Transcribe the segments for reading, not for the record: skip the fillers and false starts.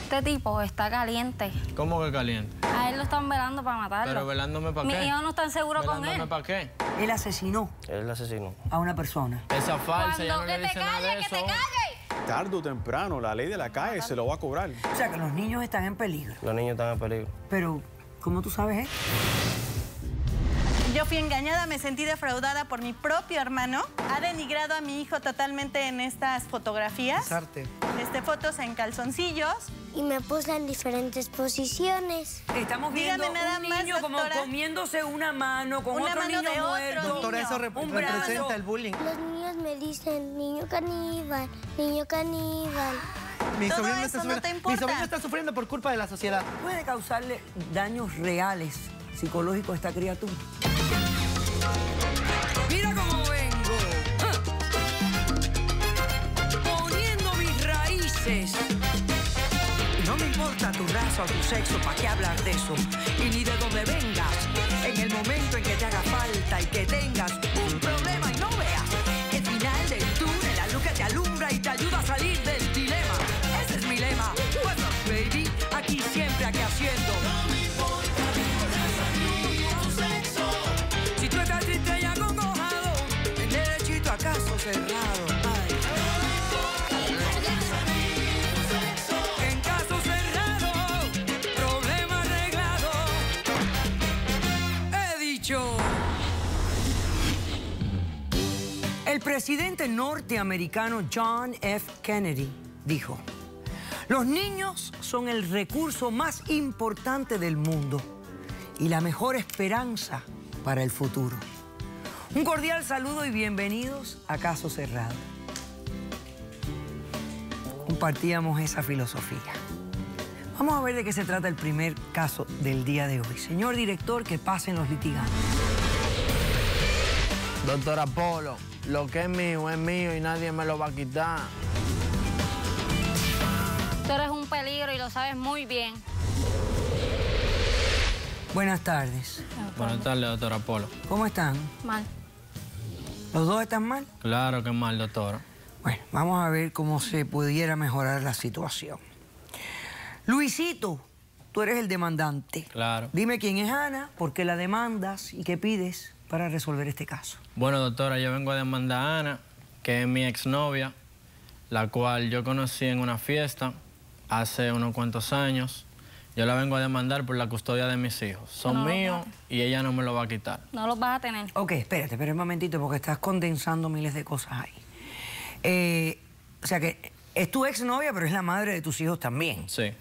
Este tipo está caliente. ¿Cómo que caliente? A él lo están velando para matarlo. ¿Pero velándome para qué? Mis hijos no están seguros con él. ¿Velándome para qué? Él asesinó Él asesinó a una persona. Esa falsa, ya no Que le te dice nada de calle, que eso. te calle. Tarde o temprano, la ley de la calle se lo va a cobrar. O sea, que los niños están en peligro. Los niños están en peligro. Pero, ¿cómo tú sabes esto? Yo fui engañada, me sentí defraudada por mi propio hermano. Ha denigrado a mi hijo totalmente en estas fotografías. Es arte. Fotos en calzoncillos. Y me puse en diferentes posiciones. Estamos viendo Dígame nada un más, niño como doctora. comiéndose una mano con Una otro mano niño de otro muerto. Doctora, eso un brazo. representa el bullying. Los niños me dicen, niño caníbal, niño caníbal. Todo eso no te importa. Mi sobrino está sufriendo por culpa de la sociedad. Puede causarle daños reales psicológicos a esta criatura. Mira cómo vengo. Poniendo mis raíces. No me importa tu raza o tu sexo, ¿para qué hablar de eso? Y ni de dónde vengas. En el momento en que te haga falta y que tengas un problema y no veas el final del túnel, la luz que te alumbra y te ayuda a salir del dilema. Ese es mi lema. What's up, baby? Aquí siempre, aquí haciendo. No me importa tu raza ni tu sexo. Si tú estás triste y acongojado, en derechito a caso cerrado. Ay. En caso cerrado, problema arreglado. He dicho. El presidente norteamericano John F. Kennedy dijo: los niños son el recurso más importante del mundo y la mejor esperanza para el futuro. Un cordial saludo y bienvenidos a Caso Cerrado. Compartíamos esa filosofía. Vamos a ver de qué se trata el primer caso del día de hoy. Señor director, que pasen los litigantes. Doctor Apolo, lo que es mío y nadie me lo va a quitar. Tú eres un peligro y lo sabes muy bien. Buenas tardes. Buenas tardes, doctor Apolo. ¿Cómo están? Mal. ¿Los dos están mal? Claro que mal, doctora. Bueno, vamos a ver cómo se pudiera mejorar la situación. Luisito, tú eres el demandante. Claro. Dime quién es Ana, por qué la demandas y qué pides para resolver este caso. Bueno, doctora, yo vengo a demandar a Ana, que es mi exnovia, la cual yo conocí en una fiesta hace unos cuantos años. Yo la vengo a demandar por la custodia de mis hijos. Son míos y ella no me lo va a quitar. No los vas a tener. Ok, espérate un momentito porque estás condensando miles de cosas ahí. O sea que es tu exnovia, pero es la madre de tus hijos también. Sí.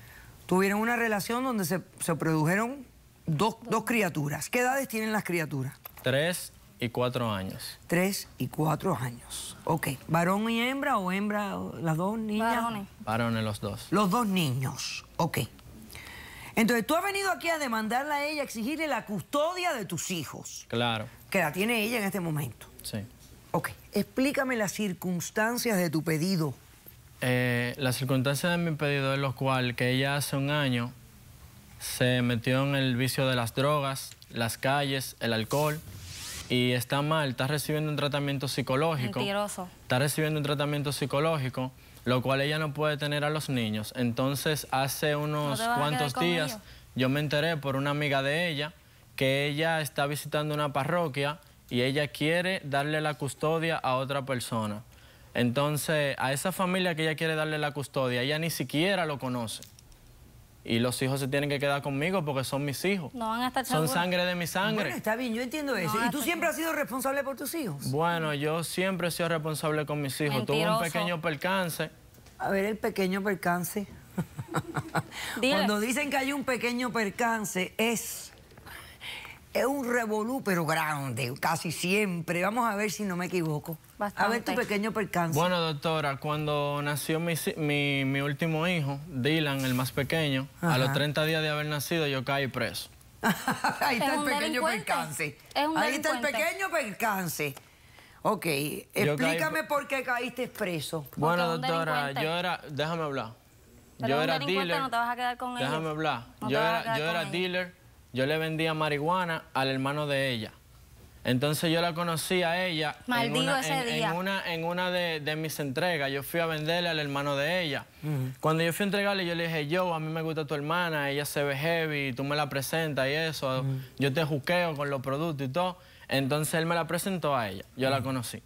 Tuvieron una relación donde se produjeron dos criaturas. ¿Qué edades tienen las criaturas? 3 y 4 años. 3 y 4 años. Ok. ¿Varón y hembra o hembra, las dos niñas? Varones. Varones los dos. Los dos niños. Ok. Entonces, tú has venido aquí a demandarla a ella, a exigirle la custodia de tus hijos. Claro. Que la tiene ella en este momento. Sí. Ok. Explícame las circunstancias de tu pedido. Las circunstancias de mi pedido es lo cual que ella hace un año se metió en el vicio de las drogas, las calles, el alcohol y está mal, está recibiendo un tratamiento psicológico. Mentiroso. Está recibiendo un tratamiento psicológico, lo cual ella no puede tener a los niños. Entonces, hace unos cuantos días yo me enteré por una amiga de ella que ella está visitando una parroquia y ella quiere darle la custodia a otra persona. Entonces, a esa familia que ella quiere darle la custodia, ella ni siquiera lo conoce. Y los hijos se tienen que quedar conmigo porque son mis hijos. No van a estar Son seguros. sangre de mi sangre. Bueno, está bien, yo entiendo eso. ¿Y tú siempre has sido responsable por tus hijos? Bueno, yo siempre he sido responsable con mis hijos. Tuve un pequeño percance. A ver, el pequeño percance. Cuando dicen que hay un pequeño percance, es un revolú, pero grande, casi siempre. Vamos a ver si no me equivoco. Bastante. A ver tu pequeño percance. Bueno, doctora, cuando nació mi último hijo, Dylan, el más pequeño, a los 30 días de haber nacido, yo caí preso. Ahí está el pequeño percance. Ahí está el pequeño percance. Ok, explícame por qué caíste preso. Bueno, doctora, yo era... Déjame hablar. Yo era dealer. No te vas a quedar con ellos. Déjame hablar. No Yo te vas a quedar era con dealer. Yo le vendía marihuana al hermano de ella. Entonces yo la conocí a ella Maldigo ese día. en una de mis entregas. Yo fui a venderle al hermano de ella. Cuando yo fui a entregarle, yo le dije, yo, a mí me gusta tu hermana, ella se ve heavy, tú me la presentas y eso. Yo te juqueo con los productos y todo. Entonces él me la presentó a ella, yo la conocí.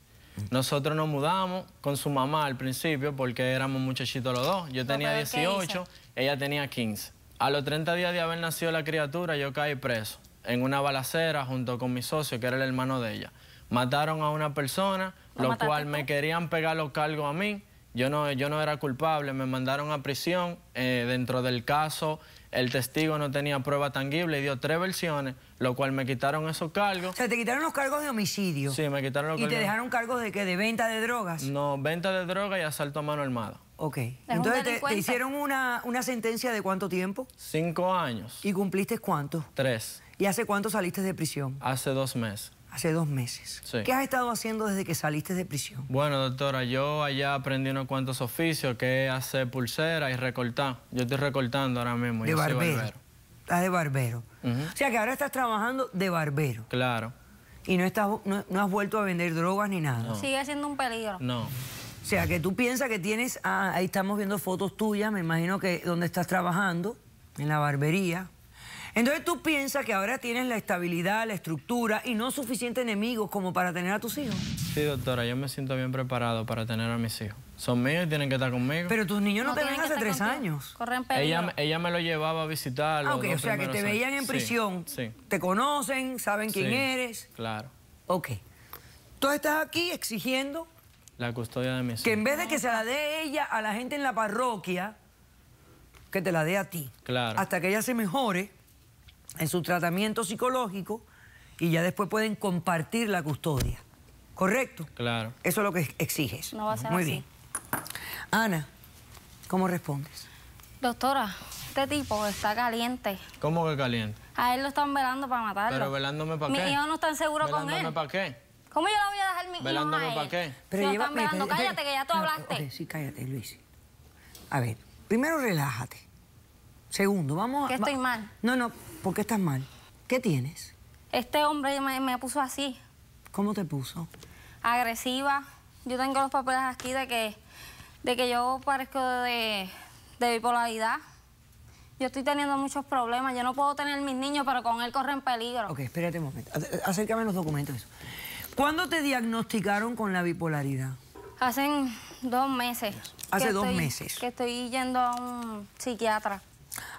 Nosotros nos mudamos con su mamá al principio porque éramos muchachitos los dos. Yo tenía 18, ella tenía 15. A los 30 días de haber nacido la criatura, yo caí preso en una balacera junto con mi socio, que era el hermano de ella. Mataron a una persona, lo cual me querían pegar los cargos a mí. Yo no era culpable, me mandaron a prisión. Dentro del caso, el testigo no tenía prueba tangible y dio 3 versiones, lo cual me quitaron esos cargos. O sea, te quitaron los cargos de homicidio. Sí, me quitaron los cargos. ¿Y te dejaron cargos de qué? ¿De venta de drogas? No, venta de droga y asalto a mano armada. Ok. Entonces te hicieron una sentencia de ¿cuánto tiempo? 5 años. ¿Y cumpliste cuánto? 3. ¿Y hace cuánto saliste de prisión? Hace 2 meses. Hace 2 meses. Sí. ¿Qué has estado haciendo desde que saliste de prisión? Bueno, doctora, yo allá aprendí unos cuantos oficios, que es hacer pulsera y recortar. Yo estoy recortando ahora mismo. De barbero. Estás de barbero. O sea que ahora estás trabajando de barbero. Claro. Y no has vuelto a vender drogas ni nada. No. Sigue siendo un peligro. No. O sea que tú piensas que tienes... ahí estamos viendo fotos tuyas, me imagino que donde estás trabajando, en la barbería. Entonces tú piensas que ahora tienes la estabilidad, la estructura y no suficientes enemigos como para tener a tus hijos. Sí, doctora, yo me siento bien preparado para tener a mis hijos. Son míos y tienen que estar conmigo. Pero tus niños no te ven tienen hace que 3 estar contigo. años. Corren peligro. Ella me lo llevaba a visitar. Ah, ok, o sea que te veían en prisión, Sí. te conocen, saben quién eres. Claro. Ok. Tú estás aquí exigiendo La custodia de mis hijos. que en vez de que se la dé ella a la gente en la parroquia, que te la dé a ti. Claro. Hasta que ella se mejore en su tratamiento psicológico y ya después pueden compartir la custodia. ¿Correcto? Claro. Eso es lo que exiges. No va a ser Muy así. bien. Ana, ¿cómo respondes? Doctora, este tipo está caliente. ¿Cómo que caliente? A él lo están velando para matarlo. ¿Pero velándome para qué? Mis hijos no están seguros con él. ¿Velándome para qué? ¿Cómo yo le voy a dejar mi hijo ¿Velándome a él? para qué? Si lo están velando, mira, cállate que ya tú hablaste. Ok, sí, cállate, Luis. A ver, primero relájate. Segundo, vamos a... Que estoy mal. No, ¿por qué estás mal? ¿Qué tienes? Este hombre me puso así, ¿Cómo te puso? agresiva. Yo tengo los papeles aquí de que yo parezco de bipolaridad. Yo estoy teniendo muchos problemas. Yo no puedo tener mis niños, pero con él corren peligro. Ok, espérate un momento. Acércame los documentos. Eso. ¿Cuándo te diagnosticaron con la bipolaridad? Hace 2 meses. Hace que 2 estoy- meses. Que estoy yendo a un psiquiatra.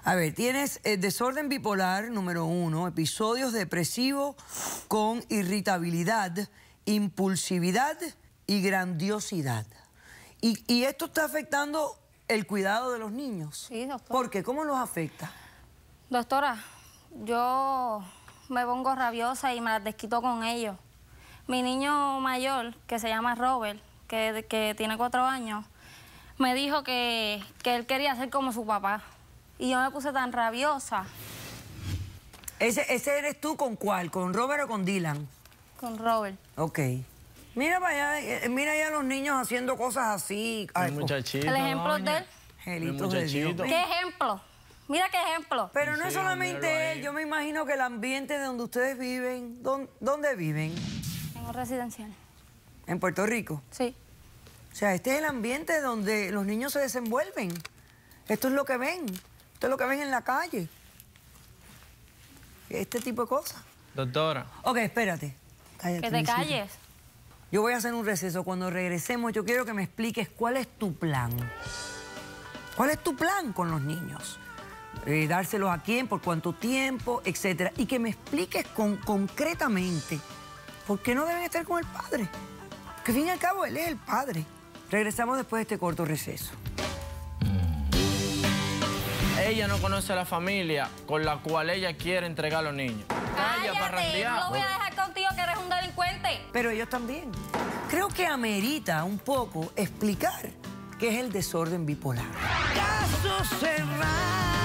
A ver, tienes desorden bipolar número 1, episodios depresivos con irritabilidad, impulsividad y grandiosidad. Y esto está afectando el cuidado de los niños. Sí, doctor. ¿Por qué? ¿Cómo los afecta? Doctora, yo me pongo rabiosa y me las desquito con ellos. Mi niño mayor, que se llama Robert, que tiene 4 años, me dijo que él quería ser como su papá. Y yo me puse tan rabiosa ¿Ese eres tú con cuál? ¿Con Robert o con Dylan? con Robert. Ok. Mira para allá, mira ya los niños haciendo cosas así. Ay, El muchachito, El ejemplo doña. de él. angelitos de Dios. muchachito. ¿Qué ejemplo? Mira qué ejemplo. Pero no es Sí, solamente míralo él, ahí. yo me imagino que el ambiente de donde ustedes viven, ¿dónde viven? En un residencial. En Puerto Rico. Sí. O sea, este es el ambiente donde los niños se desenvuelven. Esto es lo que ven. Esto es lo que ven en la calle. Este tipo de cosas. Doctora, Ok, espérate. Cállate, Que te Luisito. calles. Yo voy a hacer un receso. Cuando regresemos, yo quiero que me expliques cuál es tu plan. ¿Cuál es tu plan con los niños? Dárselos a quién, por cuánto tiempo, etcétera. Y que me expliques concretamente por qué no deben estar con el padre. Que al fin y al cabo él es el padre. Regresamos después de este corto receso. ella no conoce a la familia con la cual ella quiere entregar a los niños. Calla, Cállate, parrandear. no lo voy a dejar contigo que eres un delincuente. Pero ellos también. Creo que amerita un poco explicar qué es el desorden bipolar. Caso cerrado.